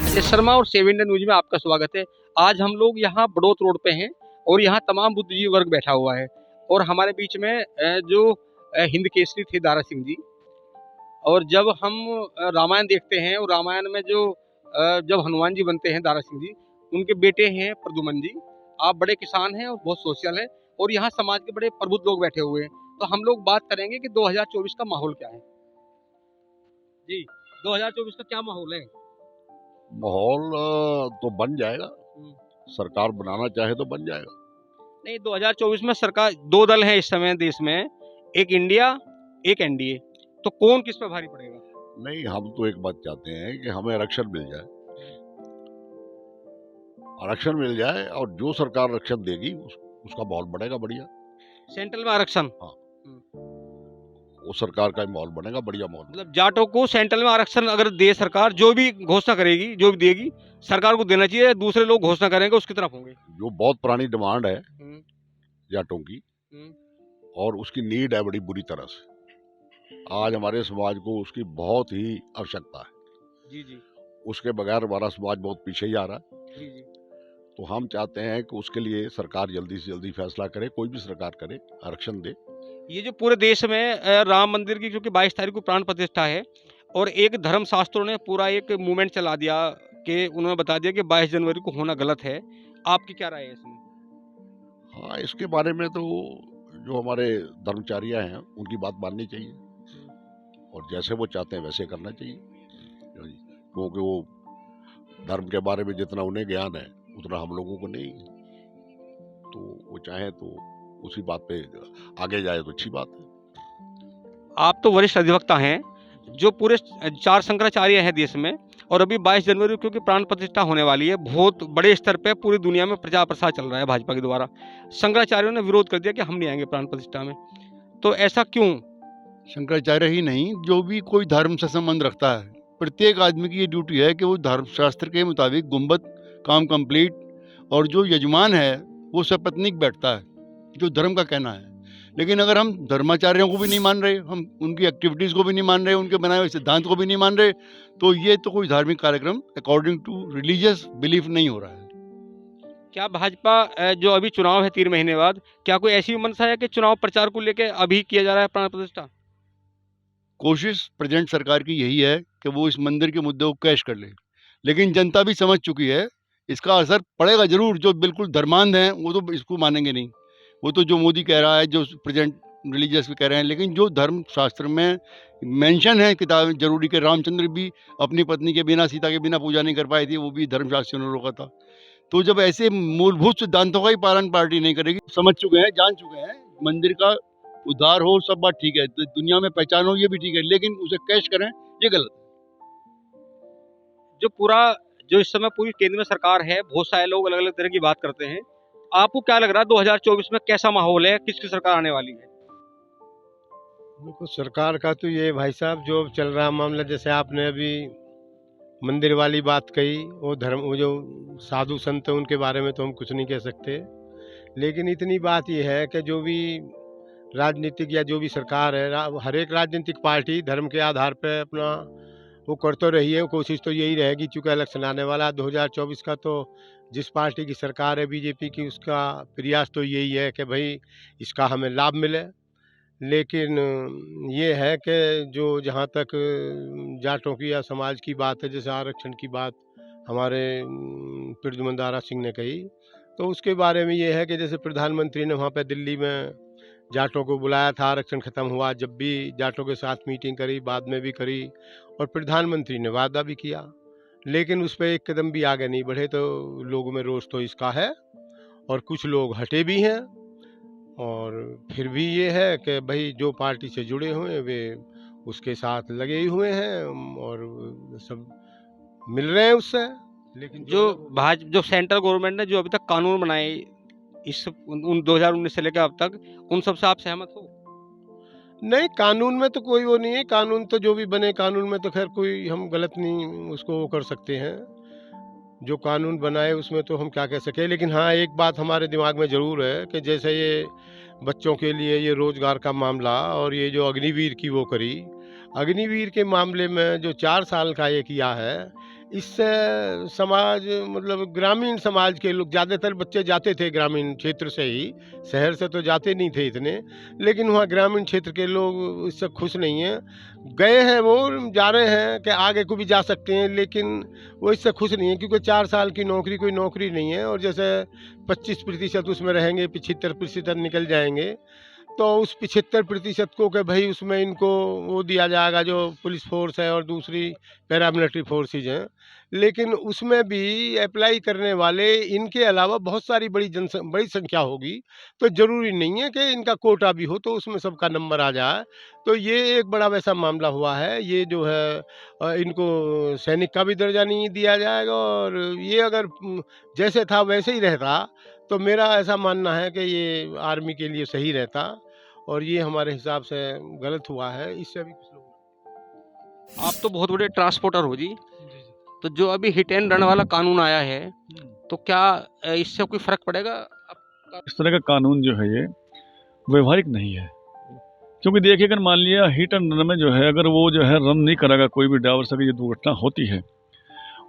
संजय शर्मा और 7 India news में आपका स्वागत है। आज हम लोग यहाँ बड़ौत रोड पे हैं और यहाँ तमाम बुद्धिजीवी वर्ग बैठा हुआ है और हमारे बीच में जो हिंद केसरी थे दारा सिंह जी। और जब हम रामायण देखते हैं और रामायण में जो जब हनुमान जी बनते हैं दारा सिंह जी, उनके बेटे हैं प्रद्युम्न जी। आप बड़े किसान हैं और बहुत सोशल है और यहाँ समाज के बड़े प्रबुद्ध लोग बैठे हुए हैं। तो हम लोग बात करेंगे कि 2024 का माहौल क्या है जी। 2024 का क्या माहौल है? माहौल तो बन जाएगा, हम्म। सरकार बनाना चाहे तो बन जाएगा। नहीं, 2024 में सरकार दो दल हैं इस समय देश में, एक इंडिया एक एनडीए। तो कौन किस पे भारी पड़ेगा? नहीं, हम तो एक बात चाहते हैं कि हमें आरक्षण मिल जाए, आरक्षण मिल जाए और जो सरकार आरक्षण देगी उसका माहौल बनेगा बढ़िया। सेंट्रल में आरक्षण? हाँ, वो सरकार का माहौल बनेगा बढ़िया माहौल। मतलब जाटों को सेंट्रल में आरक्षण अगर दे सरकार, जो भी घोषणा करेगी, जो भी देगी सरकार को देना चाहिए, दूसरे लोग घोषणा करेंगे उसकी तरफ होंगे। जो बहुत पुरानी डिमांड है जाटों की और उसकी नीड है बड़ी बुरी तरह से। आज हमारे समाज को उसकी बहुत ही आवश्यकता है। जी जी। उसके बगैर हमारा समाज बहुत पीछे ही आ रहा है। जी जी। तो हम चाहते हैं कि उसके लिए सरकार जल्दी से जल्दी फैसला करे, कोई भी सरकार करे, आरक्षण दे। ये जो पूरे देश में राम मंदिर की क्योंकि 22 तारीख को प्राण प्रतिष्ठा है और एक धर्म शास्त्रों ने पूरा एक मूवमेंट चला दिया कि उन्होंने बता दिया कि 22 जनवरी को होना गलत है। आपकी क्या राय है इसमें? हाँ, इसके बारे में तो जो हमारे धर्मचार्य हैं उनकी बात माननी चाहिए और जैसे वो चाहते हैं वैसे करना चाहिए, क्योंकि वो धर्म के बारे में जितना उन्हें ज्ञान है उतना हम लोगों को नहीं। तो वो चाहे तो उसी बात पे आगे जाए तो अच्छी बात है। आप तो वरिष्ठ अधिवक्ता हैं, जो पूरे 4 शंकराचार्य हैं देश में और अभी 22 जनवरी को क्योंकि प्राण प्रतिष्ठा होने वाली है, बहुत बड़े स्तर पे पूरी दुनिया में प्रचार प्रसार चल रहा है भाजपा के द्वारा। शंकराचार्यों ने विरोध कर दिया कि हम नहीं आएंगे प्राण प्रतिष्ठा में, तो ऐसा क्यों? शंकराचार्य ही नहीं, जो भी कोई धर्म से संबंध रखता है, प्रत्येक आदमी की ये ड्यूटी है कि वो धर्मशास्त्र के मुताबिक गुम्बद काम कंप्लीट और जो यजमान है वो सपत्नीक बैठता है, जो धर्म का कहना है। लेकिन अगर हम धर्माचार्यों को भी नहीं मान रहे, हम उनकी एक्टिविटीज़ को भी नहीं मान रहे, उनके बनाए हुए सिद्धांत को भी नहीं मान रहे, तो ये तो कोई धार्मिक कार्यक्रम अकॉर्डिंग टू रिलीजियस बिलीफ नहीं हो रहा है। क्या भाजपा जो अभी चुनाव है 3 महीने बाद, क्या कोई ऐसी मंशा है कि चुनाव प्रचार को लेकर अभी किया जा रहा है प्राण प्रतिष्ठा? कोशिश प्रेजेंट सरकार की यही है कि वो इस मंदिर के मुद्दे को कैश कर ले, लेकिन जनता भी समझ चुकी है इसका असर पड़ेगा जरूर। जो बिल्कुल धर्मांध हैं वो तो इसको मानेंगे नहीं, वो तो जो मोदी कह रहा है, जो प्रेजेंट रिलीजियस भी कह रहे हैं, लेकिन जो धर्म शास्त्र में मेंशन है किताब जरूरी के, रामचंद्र भी अपनी पत्नी के बिना, सीता के बिना पूजा नहीं कर पाई थी, वो भी धर्मशास्त्रियों ने रोका था। तो जब ऐसे मूलभूत सिद्धांतों का ही पालन पार्टी नहीं करेगी, समझ चुके हैं, जान चुके हैं, मंदिर का उद्धार हो सब बात ठीक है, तो दुनिया में पहचान हो ये भी ठीक है, लेकिन उसे कैश करें ये गलत है। जो इस समय पूरी केंद्र में सरकार है, बहुत सारे लोग अलग अलग तरह की बात करते हैं। आपको क्या लग रहा है 2024 में कैसा माहौल है, किसकी सरकार आने वाली है? देखो, सरकार का तो ये भाई साहब जो चल रहा मामला, जैसे आपने अभी मंदिर वाली बात कही, वो जो साधु संत हैं उनके बारे में तो हम कुछ नहीं कह सकते, लेकिन इतनी बात ये है कि जो भी राजनीतिक या जो भी सरकार है, हर एक राजनीतिक पार्टी धर्म के आधार पर अपना वो करते रही है। कोशिश तो यही रहेगी, चूँकि इलेक्शन आने वाला 2024 का, तो जिस पार्टी की सरकार है बीजेपी की, उसका प्रयास तो यही है कि भाई इसका हमें लाभ मिले। लेकिन ये है कि जो जहाँ तक जाटों की या समाज की बात है, जैसे आरक्षण की बात हमारे प्रद्युम्न दारा सिंह ने कही, तो उसके बारे में ये है कि जैसे प्रधानमंत्री ने वहाँ पे दिल्ली में जाटों को बुलाया था, आरक्षण ख़त्म हुआ जब भी जाटों के साथ मीटिंग करी, बाद में भी करी, और प्रधानमंत्री ने वादा भी किया, लेकिन उस पर एक कदम भी आगे नहीं बढ़े। तो लोगों में रोष तो इसका है और कुछ लोग हटे भी हैं, और फिर भी ये है कि भाई जो पार्टी से जुड़े हुए हैं वे उसके साथ लगे ही हुए हैं और सब मिल रहे हैं उससे। लेकिन जो सेंट्रल गवर्नमेंट ने जो अभी तक कानून बनाए इस उन 2019 से लेकर अब तक, उन सब से आप सहमत हो? नहीं, कानून में तो कोई वो नहीं है, कानून तो जो भी बने, कानून में तो खैर कोई हम गलत नहीं उसको वो कर सकते हैं, जो कानून बनाए उसमें तो हम क्या कह सके। लेकिन हाँ, एक बात हमारे दिमाग में ज़रूर है कि जैसे ये बच्चों के लिए ये रोज़गार का मामला और ये जो अग्निवीर की वो करी, अग्निवीर के मामले में जो 4 साल का ये किया है, इससे समाज मतलब ग्रामीण समाज के लोग ज़्यादातर बच्चे जाते थे ग्रामीण क्षेत्र से ही, शहर से तो जाते नहीं थे इतने, लेकिन वहाँ ग्रामीण क्षेत्र के लोग इससे खुश नहीं हैं। गए हैं वो, जा रहे हैं कि आगे को भी जा सकते हैं, लेकिन वो इससे खुश नहीं है क्योंकि 4 साल की नौकरी कोई नौकरी नहीं है, और जैसे 25% उसमें रहेंगे, 75% निकल जाएंगे, तो उस 75% को कि भाई उसमें इनको वो दिया जाएगा जो पुलिस फोर्स है और दूसरी पैरामिलिट्री फोर्सेज हैं, लेकिन उसमें भी अप्लाई करने वाले इनके अलावा बहुत सारी बड़ी संख्या होगी, तो ज़रूरी नहीं है कि इनका कोटा भी हो तो उसमें सबका नंबर आ जाए। तो ये एक बड़ा वैसा मामला हुआ है। ये जो है इनको सैनिक का भी दर्जा नहीं दिया जाएगा, और ये अगर जैसे था वैसे ही रहता तो मेरा ऐसा मानना है कि ये आर्मी के लिए सही रहता, और ये हमारे हिसाब से गलत हुआ है। इससे भी कुछ लोग आप तो बहुत बड़े ट्रांसपोर्टर हो जी, तो जो अभी हिट एंड रन वाला कानून आया है, तो क्या इससे कोई फर्क पड़ेगा? इस तरह का कानून जो है ये व्यवहारिक नहीं है, क्योंकि देखिए अगर मान लिया हिट एंड रन में जो है अगर वो जो है रन नहीं करेगा कोई भी ड्राइवर से, ये दुर्घटना होती है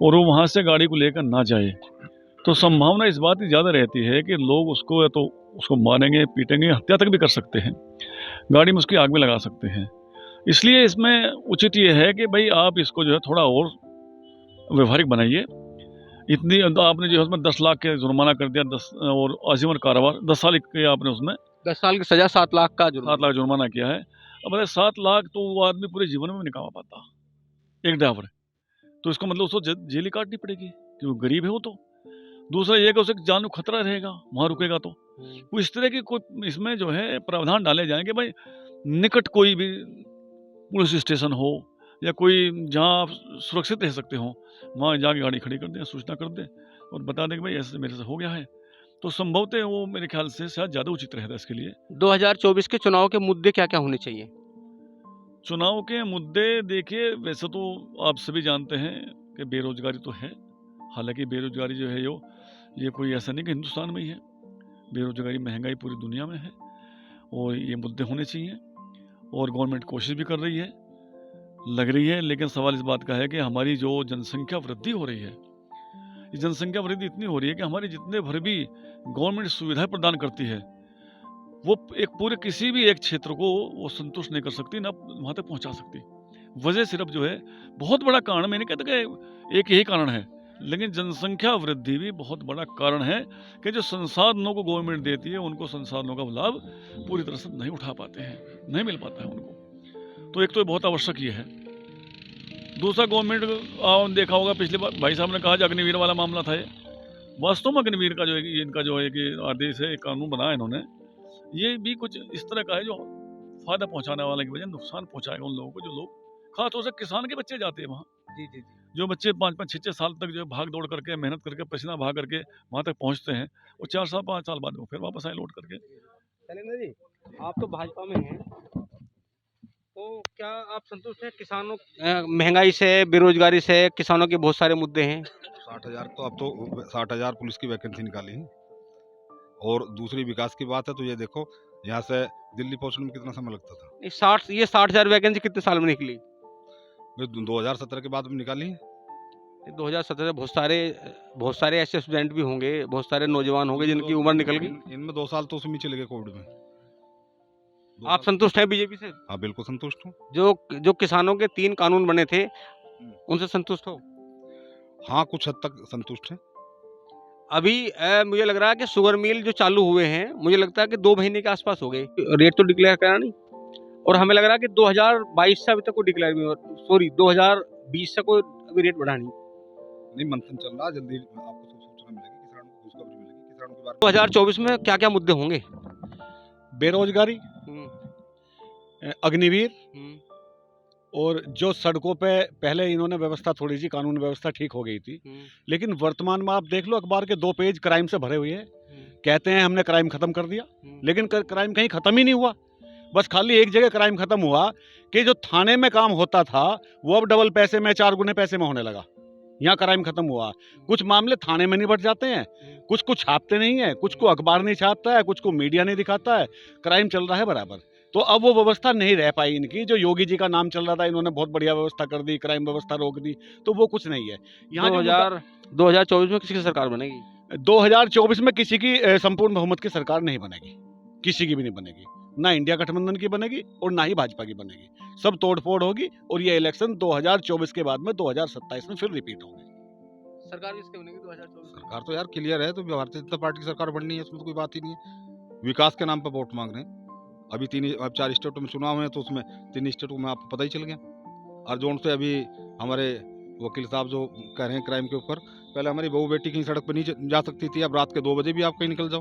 और वो वहाँ से गाड़ी को लेकर ना जाए, तो संभावना इस बात की ज़्यादा रहती है कि लोग उसको या तो उसको मारेंगे, पीटेंगे, हत्या तक भी कर सकते हैं, गाड़ी में उसकी आग में लगा सकते हैं। इसलिए इसमें उचित ये है कि भाई आप इसको जो है थोड़ा और व्यवहारिक बनाइए। इतनी आपने जो है उसमें 10 लाख के जुर्माना कर दिया, 10 और आजीवन कारावास, 10 साल के आपने उसमें 10 साल की सजा, 7 लाख का 7 लाख जुर्माना किया है। अब अरे 7 लाख तो वो आदमी पूरे जीवन में नहीं कमा पाता, एक ड्राइवर, तो इसका मतलब उसको जेल ही काटनी पड़ेगी क्योंकि गरीब है वो। तो दूसरा ये कि उसे जान को खतरा रहेगा वहाँ रुकेगा तो। वो इस तरह की कोई इसमें जो है प्रावधान डाले जाएंगे भाई, निकट कोई भी पुलिस स्टेशन हो या कोई जहाँ आप सुरक्षित रह सकते हो वहाँ जाके गाड़ी खड़ी कर दें, सूचना कर दें और बता दें कि भाई ऐसे मेरे से हो गया है, तो संभवतः वो मेरे ख्याल से शायद ज़्यादा उचित रहेगा इसके लिए। 2024 के चुनाव के मुद्दे क्या क्या होने चाहिए? चुनाव के मुद्दे देखिए, वैसे तो आप सभी जानते हैं कि बेरोजगारी तो है, हालांकि बेरोजगारी जो है ये कोई ऐसा नहीं कि हिंदुस्तान में ही है, बेरोजगारी महंगाई पूरी दुनिया में है और ये मुद्दे होने चाहिए और गवर्नमेंट कोशिश भी कर रही है, लग रही है। लेकिन सवाल इस बात का है कि हमारी जो जनसंख्या वृद्धि हो रही है, इस जनसंख्या वृद्धि इतनी हो रही है कि हमारी जितने भर भी गवर्नमेंट सुविधाएं प्रदान करती है वो एक पूरे किसी भी एक क्षेत्र को वो संतुष्ट नहीं कर सकती, ना वहाँ तक पहुँचा सकती। वजह सिर्फ जो है बहुत बड़ा कारण, मैंने कहता कि एक यही कारण है, लेकिन जनसंख्या वृद्धि भी बहुत बड़ा कारण है कि जो संसाधनों को गवर्नमेंट देती है उनको संसाधनों का लाभ पूरी तरह से नहीं उठा पाते हैं, नहीं मिल पाता है उनको। तो एक तो बहुत आवश्यक ये है। दूसरा, गवर्नमेंट देखा होगा पिछले बार भाई साहब ने कहा जो अग्निवीर वाला मामला था, ये वास्तव में अग्निवीर का जो है कि इनका जो है कि आदेश है, एक कानून बनाया इन्होंने, ये भी कुछ इस तरह का है जो फायदा पहुंचाने वाले की वजह नुकसान पहुंचाएगा उन लोगों को, जो लोग खासतौर से किसान के बच्चे जाते हैं वहाँ। जी जी जी। जो बच्चे 5-5, 6-6 साल तक जो भाग दौड़ करके, मेहनत करके, पसीना बहा करके वहाँ तक पहुँचते हैं और 4 साल 5 साल बाद वो फिर वापस आए लौट करके। शैलेंद्र जी, आप तो भाजपा में हैं, तो क्या आप संतुष्ट हैं किसानों महंगाई से, बेरोजगारी से? किसानों के बहुत सारे मुद्दे हैं। 60,000 तो अब तो 60,000 पुलिस की वैकेंसी निकाली है। और दूसरी विकास की बात है तो ये देखो, यहाँ से दिल्ली पहुँचने में कितना समय लगता था। ये 60,000 वैकेंसी कितने साल में निकली? 2017 के बाद भी निकाली है। 2017 में बहुत सारे ऐसे स्टूडेंट भी होंगे, बहुत सारे नौजवान होंगे जिनकी उम्र निकल गई। इनमें 2 साल तो उसमें चले गए कोविड में। आप संतुष्ट हैं बीजेपी से? हाँ, बिल्कुल संतुष्ट हूँ। जो किसानों के 3 कानून बने थे उनसे संतुष्ट हो? हाँ, कुछ हद तक संतुष्ट है। अभी मुझे लग रहा है कि शुगर मिल जो चालू हुए हैं, मुझे लगता है कि 2 महीने के आसपास हो गए, रेट तो डिक्लेयर करा नहीं, और हमें लग रहा है कि 2022 से अभी तक कोई डिक्लेयर नहीं, सॉरी 2020 से कोई अभी रेट बढ़ा नहीं। मंथन चल रहा है, जल्दी आपको सब सूचना मिलेगी, किसानों को खुशखबरी मिलेगी किसानों के बारे में। 2024 में क्या क्या मुद्दे होंगे? बेरोजगारी, अग्निवीर, और जो सड़कों पे पहले इन्होंने व्यवस्था थोड़ी सी कानून व्यवस्था ठीक हो गई थी, लेकिन वर्तमान में आप देख लो अखबार के 2 पेज क्राइम से भरे हुए हैं। कहते हैं हमने क्राइम खत्म कर दिया, लेकिन क्राइम कहीं खत्म ही नहीं हुआ। बस खाली एक जगह क्राइम खत्म हुआ कि जो थाने में काम होता था वो अब डबल पैसे में, 4 गुने पैसे में होने लगा। यहाँ क्राइम खत्म हुआ। कुछ मामले थाने में निपट जाते हैं, कुछ को छापते नहीं है, कुछ को अखबार नहीं छापता है, कुछ को मीडिया नहीं दिखाता है, क्राइम चल रहा है बराबर। तो अब वो व्यवस्था नहीं रह पाई इनकी। जो योगी जी का नाम चल रहा था, इन्होंने बहुत बढ़िया व्यवस्था कर दी, क्राइम व्यवस्था रोक दी, तो वो कुछ नहीं है यहाँ। 2024 में किसी की सरकार बनेगी? 2024 में किसी की संपूर्ण बहुमत की सरकार नहीं बनेगी, किसी की भी नहीं बनेगी, ना इंडिया गठबंधन की बनेगी और ना ही भाजपा की बनेगी। सब तोड़फोड़ होगी और ये इलेक्शन 2024 के बाद में 2027 में फिर रिपीट होंगे। सरकार किसकी बनेगी 2024 में? सरकार तो यार क्लियर है, तो भारतीय जनता पार्टी की सरकार बननी है, उसमें तो कोई बात ही नहीं है। विकास के नाम पर वोट मांग रहे हैं। अभी 4 स्टेटों में चुनाव हुए हैं, तो उसमें 3 स्टेटों में आपको पता ही चल गया। और जोन से अभी हमारे वकील साहब जो कह रहे हैं क्राइम के ऊपर, पहले हमारी बहू बेटी कहीं सड़क पर नहीं जा सकती थी, अब रात के 2 बजे भी आप कहीं निकल जाओ,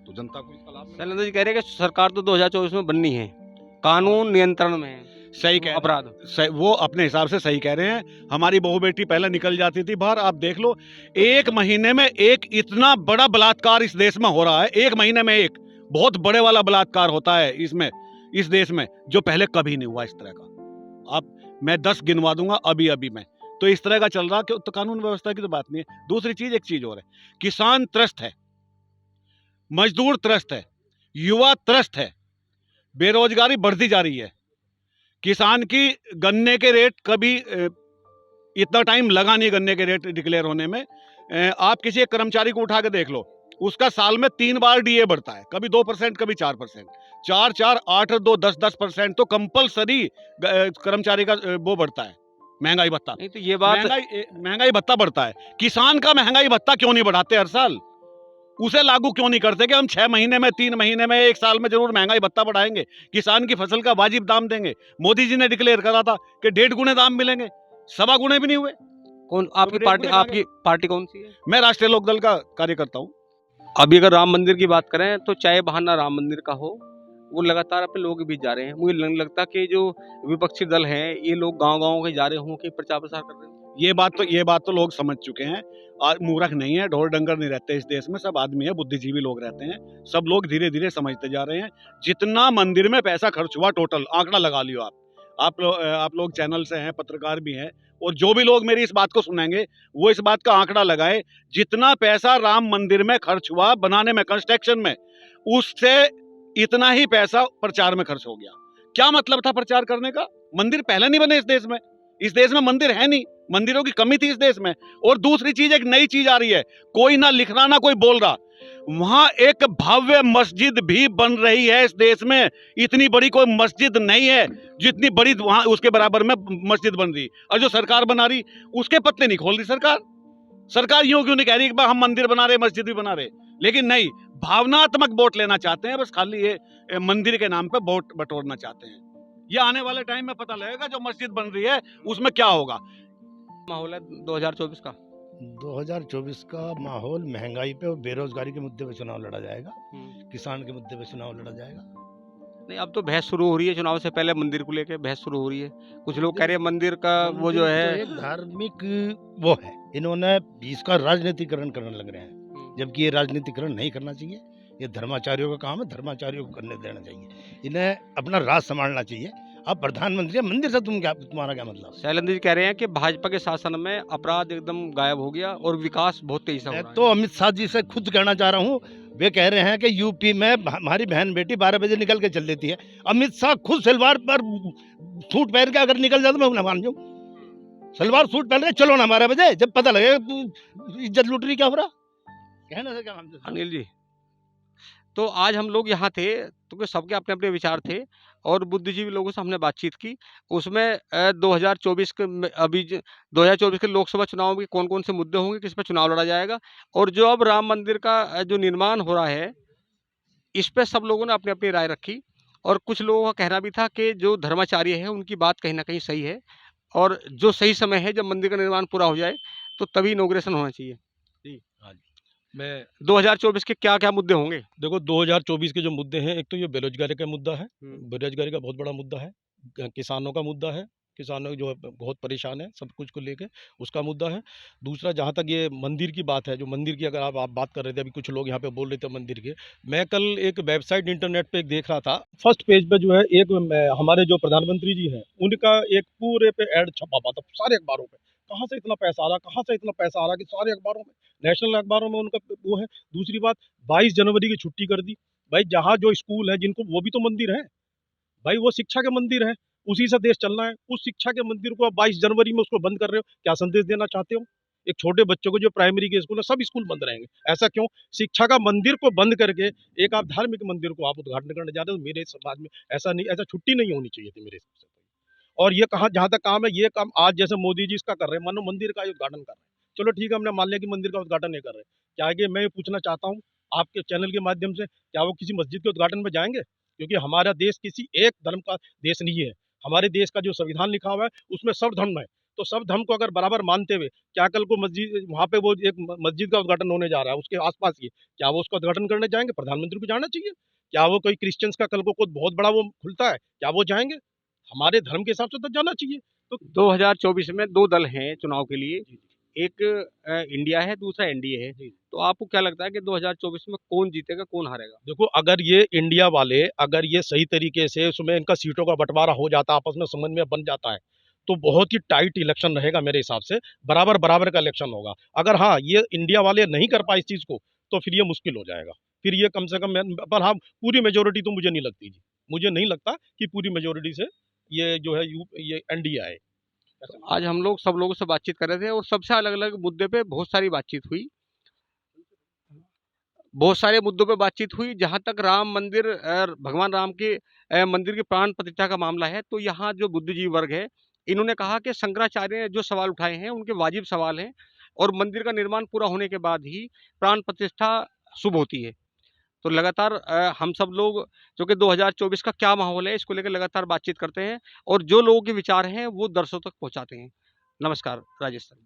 तो जनता को इसका लाभ। शैलेंद्र जी कह रहे हैं कि सरकार तो 2024 में बननी है, कानून नियंत्रण में है, सही कह अपराध। वो अपने हिसाब से सही कह रहे हैं। हमारी बहू बेटी पहले निकल जाती थी बाहर, आप देख लो 1 महीने में एक इतना बड़ा बलात्कार इस देश में हो रहा है। 1 महीने में एक बहुत बड़े वाला बलात्कार होता है इसमें, इस देश में, जो पहले कभी नहीं हुआ इस तरह का। अब मैं 10 गिनवा दूंगा अभी में, तो इस तरह का चल रहा कि तो कानून व्यवस्था की तो बात नहीं है। दूसरी चीज, एक चीज और है, किसान त्रस्त है, मजदूर त्रस्त है, युवा त्रस्त है, बेरोजगारी बढ़ती जा रही है। किसान की गन्ने के रेट कभी इतना टाइम लगा नहीं गन्ने के रेट डिक्लेयर होने में। आप किसी एक कर्मचारी को उठा के देख लो, उसका साल में 3 बार डीए बढ़ता है, कभी 2%, कभी 4%, 4, 4, 8, 2, 10% तो कंपलसरी कर्मचारी का वो बढ़ता है, महंगाई भत्ता। नहीं तो ये बात, महंगाई भत्ता बढ़ता है। किसान का महंगाई भत्ता क्यों नहीं बढ़ाते हर साल? उसे लागू क्यों नहीं करते कि हम 6 महीने में, 3 महीने में, 1 साल में जरूर महंगाई भत्ता बढ़ाएंगे, किसान की फसल का वाजिब दाम देंगे। मोदी जी ने डिक्लेयर करा था कि 1.5 गुने दाम मिलेंगे, 1.25 गुने भी नहीं हुए। कौन आपकी पार्टी कौन सी है? मैं राष्ट्रीय लोकदल का कार्यकर्ता हूँ। अभी अगर राम मंदिर की बात करें तो चाहे बहाना राम मंदिर का हो, वो लगातार अपने लोगों के बीच जा रहे हैं। मुझे नहीं लगता कि जो विपक्षी दल हैं ये लोग गांव-गांव के जा रहे हों कि प्रचार प्रसार कर रहे हैं। ये बात तो लोग समझ चुके हैं। मूर्ख नहीं है, ढोर डंगर नहीं रहते इस देश में, सब आदमी है, बुद्धिजीवी लोग रहते हैं। सब लोग धीरे धीरे समझते जा रहे हैं। जितना मंदिर में पैसा खर्च हुआ, टोटल आंकड़ा लगा लियो आप लोग चैनल से हैं, पत्रकार भी हैं, और जो भी लोग मेरी इस बात को सुनेंगे वो इस बात का आंकड़ा लगाए। जितना पैसा राम मंदिर में खर्च हुआ बनाने में, कंस्ट्रक्शन में, उससे इतना ही पैसा प्रचार में खर्च हो गया। क्या मतलब था प्रचार करने का? मंदिर पहले नहीं बने इस देश में, इस देश में मंदिर है नहीं, मंदिरों की कमी थी इस देश में। और दूसरी चीज, एक नई चीज आ रही है, कोई ना लिख रहा ना कोई बोल रहा, वहां एक भव्य मस्जिद भी बन रही है इस देश में। इतनी बड़ी कोई मस्जिद नहीं है जितनी बड़ी वहां उसके बराबर में मस्जिद बन रही, और जो सरकार बना रही उसके पत्ते नहीं खोल रही सरकार यूं क्यों नहीं कह रही कि हम मंदिर बना रहे, मस्जिद भी बना रहे? लेकिन नहीं, भावनात्मक वोट लेना चाहते हैं, बस खाली ये मंदिर के नाम पे वोट बटोरना चाहते हैं। ये आने वाले टाइम में पता लगेगा जो मस्जिद बन रही है उसमें क्या होगा। माहौल है 2024 का? 2024 का माहौल महंगाई पे और बेरोजगारी के मुद्दे पे चुनाव लड़ा जाएगा, किसान के मुद्दे पे चुनाव लड़ा जाएगा। नहीं, अब तो बहस शुरू हो रही है, चुनाव से पहले मंदिर को लेकर बहस शुरू हो रही है। कुछ लोग कह रहे हैं मंदिर का वो जो है एक धार्मिक वो है, इन्होंने इसका राजनीतिकरण करने लग रहे हैं, जबकि ये राजनीतिकरण नहीं करना चाहिए। ये धर्माचार्यों का काम है, धर्माचार्यों को करने देना चाहिए। इन्हें अपना राज संभालना चाहिए। अब प्रधानमंत्री है, मंदिर से तुम्हारा क्या मतलब? शैलेंद्र जी कह रहे हैं कि भाजपा के शासन में अपराध एकदम गायब हो गया और विकास बहुत तेजी से हो रहा है। तो अमित शाह जी से खुद कहना चाह रहा हूँ, वे कह रहे हैं कि यूपी में हमारी बहन बेटी 12 बजे निकल के चल देती है। अमित शाह खुद सलवार पर सूट पहन के अगर निकल जाए तो मैं मान जाऊँ। सलवार सूट पहन के चलो ना 12 बजे, जब पता लगेगा इज्जत लूट रही क्या हो रहा, कहने से क्या हम। अनिल जी, तो आज हम लोग यहाँ थे क्योंकि सबके अपने अपने विचार थे और बुद्धिजीवी लोगों से हमने बातचीत की। उसमें 2024 के 2024 के लोकसभा चुनाव में कौन कौन से मुद्दे होंगे, किस पर चुनाव लड़ा जाएगा, और जो अब राम मंदिर का जो निर्माण हो रहा है इस पर सब लोगों ने अपनी अपनी राय रखी। और कुछ लोगों का कहना भी था कि जो धर्माचार्य है उनकी बात कहीं ना कहीं सही है और जो सही समय है जब मंदिर का निर्माण पूरा हो जाए तो तभी इनॉग्रेशन होना चाहिए। मैं 2024 के क्या क्या मुद्दे होंगे? देखो 2024 के जो मुद्दे हैं, एक तो ये बेरोजगारी का मुद्दा है, बेरोजगारी का बहुत बड़ा मुद्दा है, किसानों का मुद्दा है, किसानों जो है बहुत परेशान है सब कुछ को लेके, उसका मुद्दा है। दूसरा, जहाँ तक ये मंदिर की बात है, जो मंदिर की अगर आप बात कर रहे थे, अभी कुछ लोग यहाँ पे बोल रहे थे मंदिर के, मैं कल एक वेबसाइट इंटरनेट पे देख रहा था, फर्स्ट पेज पे जो है एक हमारे जो प्रधानमंत्री जी हैं उनका एक पूरे पे ऐड छपा हुआ था सारे अखबारों पे। कहाँ से इतना पैसा आ रहा, कहाँ से इतना पैसा आ रहा कि सारे अखबारों में, नेशनल अखबारों में उनका वो है। दूसरी बात, 22 जनवरी की छुट्टी कर दी, भाई जहाँ जो स्कूल है जिनको, वो भी तो मंदिर है भाई, वो शिक्षा के मंदिर है, उसी से देश चलना है। उस शिक्षा के मंदिर को आप 22 जनवरी में उसको बंद कर रहे हो, क्या संदेश देना चाहते हो? एक छोटे बच्चों को जो प्राइमरी के स्कूल है, सब स्कूल बंद रहेंगे, ऐसा क्यों? शिक्षा का मंदिर को बंद करके एक आप धार्मिक मंदिर को आप उद्घाटन करने जा रहे हो। मेरे समाज में ऐसा नहीं, ऐसा छुट्टी नहीं होनी चाहिए थी मेरे हिसाब से। और ये कहाँ, जहाँ तक काम है, ये काम आज जैसे मोदी जी इसका कर रहे हैं, मानो मंदिर का ही उद्घाटन कर रहे हैं। चलो ठीक है, हमने मान लिया कि मंदिर का उद्घाटन नहीं कर रहे, क्या आगे मैं ये पूछना चाहता हूँ आपके चैनल के माध्यम से, क्या वो किसी मस्जिद के उद्घाटन में जाएंगे? क्योंकि हमारा देश किसी एक धर्म का देश नहीं है। हमारे देश का जो संविधान लिखा हुआ है उसमें सब धर्म है, तो सब धर्म को अगर बराबर मानते हुए, क्या कल को मस्जिद, वहाँ पे वो एक मस्जिद का उद्घाटन होने जा रहा है, उसके आसपास ही, क्या वो उसका उद्घाटन करने जाएंगे? प्रधानमंत्री को जाना चाहिए। क्या वो कोई क्रिश्चियंस का कल को कोई बहुत बड़ा वो खुलता है, क्या वो जाएंगे? हमारे धर्म के हिसाब से तो जाना चाहिए। तो 2024 में दो दल हैं चुनाव के लिए, एक इंडिया है, दूसरा एनडीए है। तो आपको क्या लगता है कि 2024 में कौन जीतेगा, कौन हारेगा? देखो, अगर ये इंडिया वाले, अगर ये सही तरीके से उसमें इनका सीटों का बंटवारा हो जाता, आपस में समझ में बन जाता है, तो बहुत ही टाइट इलेक्शन रहेगा मेरे हिसाब से, बराबर बराबर का इलेक्शन होगा। अगर हाँ, ये इंडिया वाले नहीं कर पाए इस चीज़ को, तो फिर ये मुश्किल हो जाएगा। फिर ये कम से कम पर हाँ, पूरी मेजोरिटी तो मुझे नहीं लगती जी, मुझे नहीं लगता कि पूरी मेजोरिटी से ये जो है ये एनडीए आए। आज हम लोग सब लोगों से बातचीत कर रहे थे और सबसे अलग-अलग मुद्दे पे बहुत सारी बातचीत हुई। बहुत सारे मुद्दों पे बातचीत हुई। जहाँ तक राम मंदिर, भगवान राम के मंदिर की प्राण प्रतिष्ठा का मामला है, तो यहाँ जो बुद्धिजीवी वर्ग है, इन्होंने कहा कि शंकराचार्य ने जो सवाल उठाए हैं, उनके वाजिब सवाल हैं और मंदिर का निर्माण पूरा होने के बाद ही प्राण प्रतिष्ठा शुभ होती है। तो लगातार हम सब लोग, जो कि 2024 का क्या माहौल है, इसको लेकर लगातार बातचीत करते हैं और जो लोगों के विचार हैं, वो दर्शकों तक पहुँचाते हैं। नमस्कार, राजेश सर।